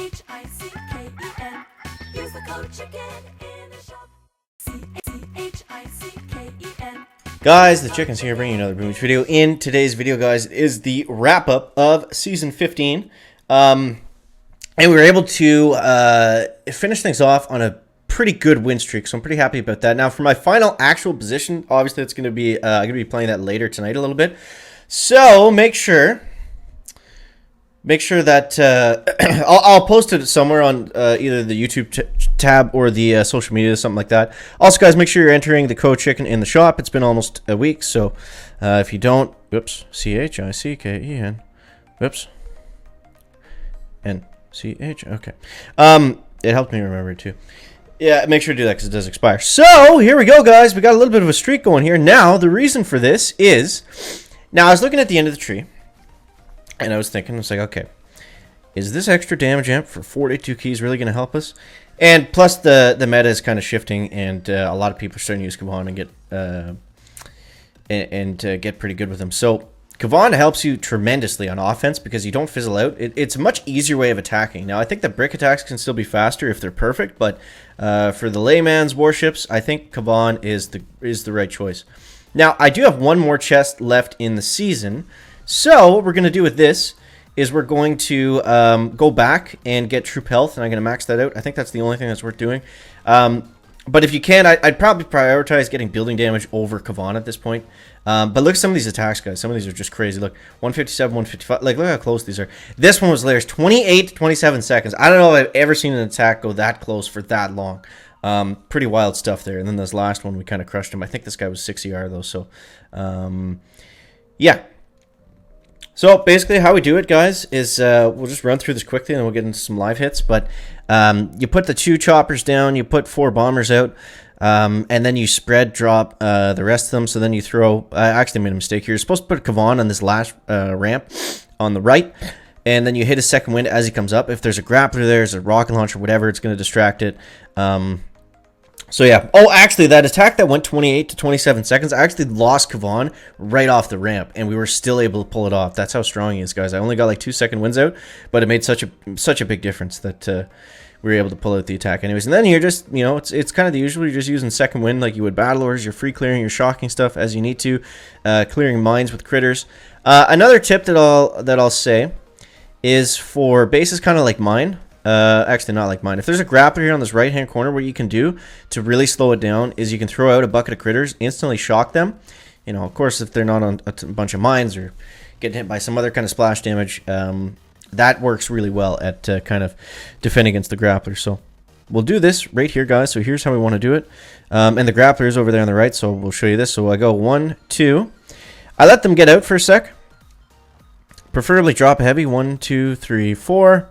C-H-I-C-K-E-N. Use the code chicken in the shop. C-H-I-C-K-E-N. Guys, the Chicken's here bringing you another Beach video. In today's video, guys, is the wrap-up of Season 15. And we were able to finish things off on a pretty good win streak, so I'm pretty happy about that. Now, for my final actual position, obviously it's going to be I'm going to be playing that later tonight a little bit. So make sure that I'll post it somewhere on either the YouTube tab or the social media, something like that. Also, guys, make sure you're entering the code chicken in the shop. It's been almost a week, so if you don't, whoops, C-H-I-C-K-E-N, whoops, N-C-H, okay. It helped me remember it too. Yeah, make sure to do that because it does expire. So here we go, guys. We got a little bit of a streak going here. Now, the reason for this is, now I was looking at the end of the tree, and I was thinking, it's like, okay, is this extra damage amp for 42 keys really going to help us? And plus, the meta is kind of shifting, and a lot of people are starting to use Kavon and get pretty good with them. So Kavon helps you tremendously on offense because you don't fizzle out. It's a much easier way of attacking. Now, I think the brick attacks can still be faster if they're perfect, but for the layman's warships, I think Kavon is the right choice. Now, I do have one more chest left in the season. So what we're going to do with this is we're going to go back and get troop health, and I'm going to max that out. I think that's the only thing that's worth doing. But if you can, I'd probably prioritize getting building damage over Kavon at this point. But look at some of these attacks, guys. Some of these are just crazy. Look, 157, 155. Like, look how close these are. This one was hilarious. 28 to 27 seconds. I don't know if I've ever seen an attack go that close for that long. Pretty wild stuff there. And then this last one, we kind of crushed him. I think this guy was 6 ER, though. So, yeah. So basically how we do it, guys, is we'll just run through this quickly and then we'll get into some live hits. But you put the 2 choppers down, you put 4 bombers out, and then you spread drop the rest of them. So then you throw, I actually made a mistake here. You're supposed to put Kavon on this last ramp on the right, and then you hit a second wind as he comes up. If there's a grappler there, there's a rocket launcher, whatever, it's going to distract it. So yeah. Oh, actually, that attack that went 28 to 27 seconds, I actually lost Kavon right off the ramp, and we were still able to pull it off. That's how strong he is, guys. I only got like 2-second wins out, but it made such a big difference that we were able to pull out the attack anyways. And then you're just, you know, it's kind of the usual. You're just using second wind like you would battlers. You're free clearing, you're shocking stuff as you need to, clearing mines with critters. Another tip that I'll say is for bases kind of like mine. Actually not like mine. If there's a grappler here on this right hand corner, what you can do to really slow it down is you can throw out a bucket of critters, instantly shock them. You know, of course, if they're not on a bunch of mines or getting hit by some other kind of splash damage, that works really well at kind of defending against the grappler. So we'll do this right here, guys. So here's how we want to do it. And the grappler is over there on the right, so we'll show you this. So I go 1, 2. I let them get out for a sec. Preferably drop heavy. 1, 2, 3, 4.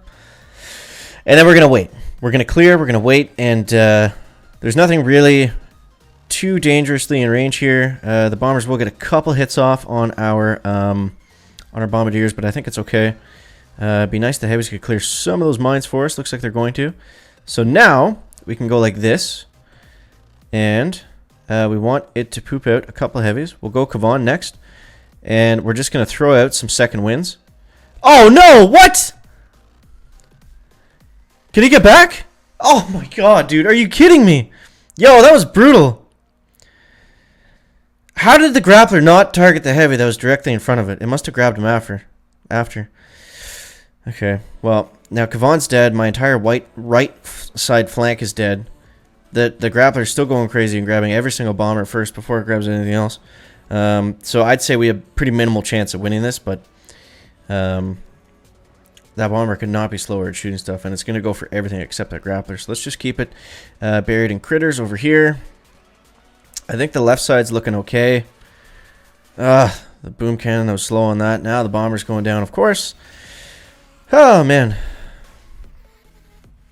And then we're going to wait. We're going to clear. We're going to wait. And there's nothing really too dangerously in range here. The bombers will get a couple hits off on our bombardiers, but I think it's okay. It'd be nice the heavies could clear some of those mines for us. Looks like they're going to. So now we can go like this. And we want it to poop out a couple of heavies. We'll go Kavon next. And we're just going to throw out some second winds. Oh, no! What? Can he get back? Oh my god, dude. Are you kidding me? Yo, that was brutal. How did the grappler not target the heavy that was directly in front of it? It must have grabbed him after. Okay, well, now Kavon's dead. My entire right side flank is dead. The grappler's still going crazy and grabbing every single bomber first before it grabs anything else. So I'd say we have pretty minimal chance of winning this, but that bomber could not be slower at shooting stuff, and it's going to go for everything except that grappler. So let's just keep it buried in critters over here. I think the left side's looking okay. The boom cannon, that was slow on that. Now the bomber's going down, of course. Oh, man.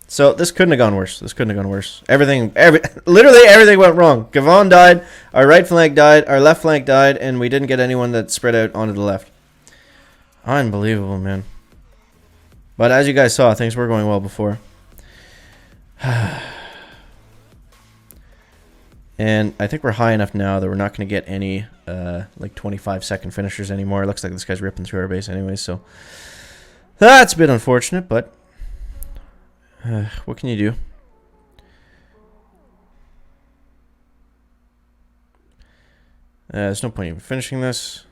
So this couldn't have gone worse. Literally everything went wrong. Kavon died, our right flank died, our left flank died, and we didn't get anyone that spread out onto the left. Unbelievable, man. But as you guys saw, things were going well before. And I think we're high enough now that we're not going to get any like 25-second finishers anymore. It looks like this guy's ripping through our base anyway, so that's a bit unfortunate, but What can you do? There's no point even finishing this.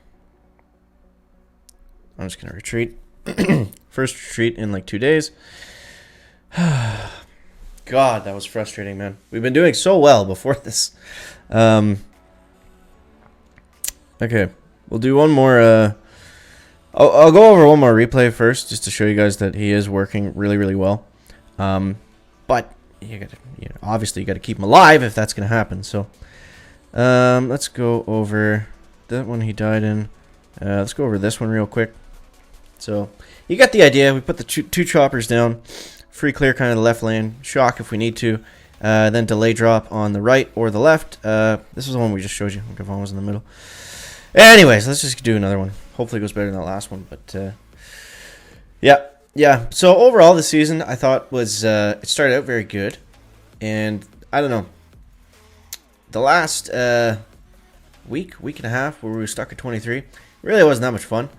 I'm just going to retreat. First retreat in like 2 days. God, that was frustrating, man. We've been doing so well before this. Okay, we'll do one more. I'll go over one more replay first, just to show you guys that he is working really, really well. But obviously you got to keep him alive if that's going to happen. So let's go over that one he died in. Let's go over this one real quick. So you got the idea. We put the two choppers down, free clear kind of the left lane, shock if we need to, then delay drop on the right or the left. This is the one we just showed you. Kavon was in the middle. Anyways, let's just do another one. Hopefully it goes better than that last one. But yeah. So overall, this season I thought was it started out very good, and I don't know. The last week and a half where we were stuck at 23 really wasn't that much fun.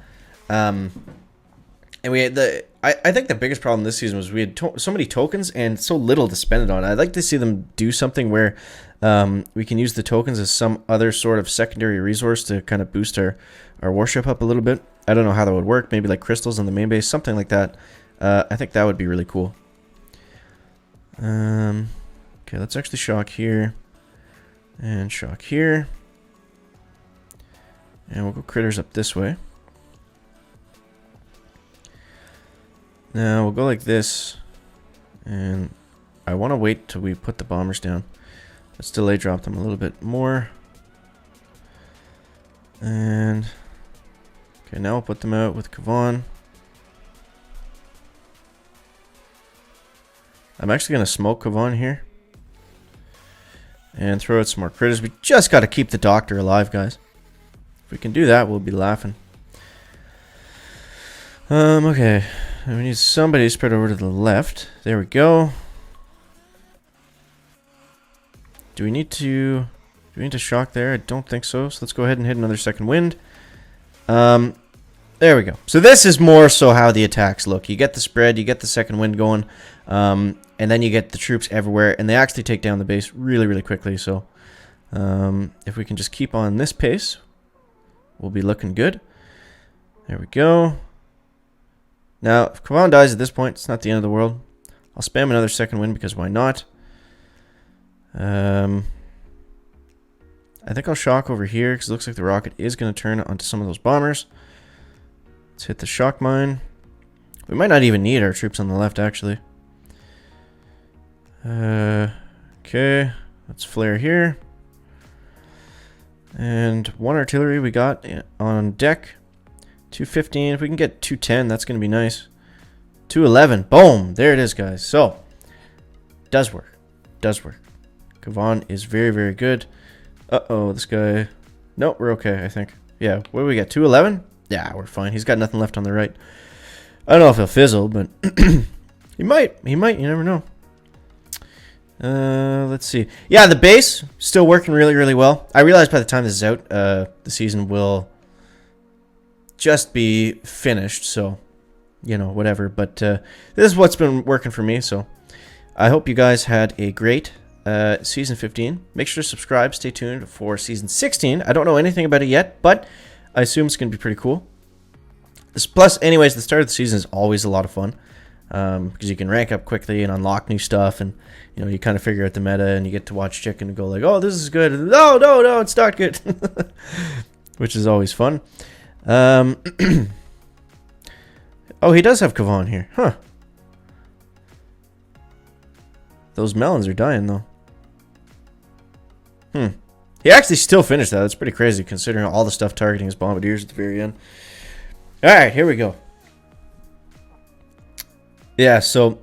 And we had I think the biggest problem this season was we had so many tokens and so little to spend it on. I'd like to see them do something where we can use the tokens as some other sort of secondary resource to kind of boost our warship up a little bit. I don't know how that would work. Maybe like crystals on the main base, something like that. I think that would be really cool. Okay, let's actually shock here. And shock here. And we'll go critters up this way. Now we'll go like this. And I want to wait till we put the bombers down. Let's delay drop them a little bit more. And okay, now we'll put them out with Kavon. I'm actually going to smoke Kavon here. And throw out some more critters. We just got to keep the doctor alive, guys. If we can do that, we'll be laughing. Okay. We need somebody spread over to the left. There we go. Do we need to shock there? I don't think so. So let's go ahead and hit another second wind. There we go. So this is more so how the attacks look. You get the spread, you get the second wind going, and then you get the troops everywhere, and they actually take down the base really, really quickly. So if we can just keep on this pace, we'll be looking good. There we go. Now, if Kavon dies at this point, it's not the end of the world. I'll spam another second wind because why not? I think I'll shock over here because it looks like the rocket is going to turn onto some of those bombers. Let's hit the shock mine. We might not even need our troops on the left, actually. Okay, let's flare here. And one artillery we got on deck. 215. If we can get 210, that's going to be nice. 211. Boom. There it is, guys. So, does work. Does work. Kavon is very, very good. Uh-oh, this guy. No, we're okay, I think. Yeah, what do we got? 211? Yeah, we're fine. He's got nothing left on the right. I don't know if he'll fizzle, but he might. He might. You never know. Let's see. Yeah, the base still working really, really well. I realize by the time this is out, the season will just be finished. So, you know, whatever. But this is what's been working for me. So, I hope you guys had a great season 15. Make sure to subscribe. Stay tuned for season 16. I don't know anything about it yet, but I assume it's going to be pretty cool. Plus, anyways, the start of the season is always a lot of fun. Because you can rank up quickly and unlock new stuff, and you know, you kind of figure out the meta, and you get to watch chicken and go like, oh, this is good. No, no, no, it's not good. Which is always fun. Oh, he does have Kavon here. Huh. Those melons are dying, though. He actually still finished that. That's pretty crazy, considering all the stuff targeting his bombardiers at the very end. Alright, here we go. Yeah, so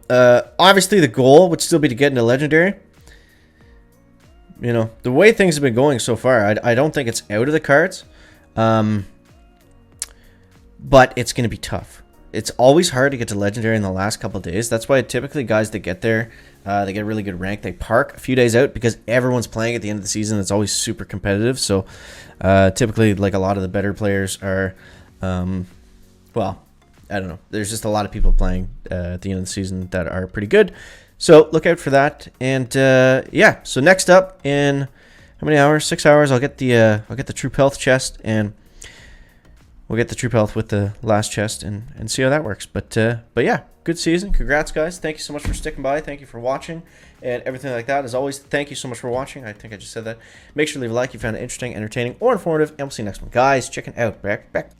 obviously the goal would still be to get into Legendary. You know, the way things have been going so far, I don't think it's out of the cards. But it's going to be tough. It's always hard to get to Legendary in the last couple of days. That's why typically guys that get there, they get a really good rank. They park a few days out because everyone's playing at the end of the season. It's always super competitive. So typically, like, a lot of the better players are, well, I don't know. There's just a lot of people playing at the end of the season that are pretty good. So look out for that. And yeah, so next up in how many hours? 6 hours. I'll get the Troop Health chest, and we'll get the Troop Health with the last chest and see how that works. But yeah, good season. Congrats, guys. Thank you so much for sticking by. Thank you for watching and everything like that. As always, thank you so much for watching. I think I just said that. Make sure to leave a like if you found it interesting, entertaining, or informative, and we'll see you next one. Guys, check it out. Back.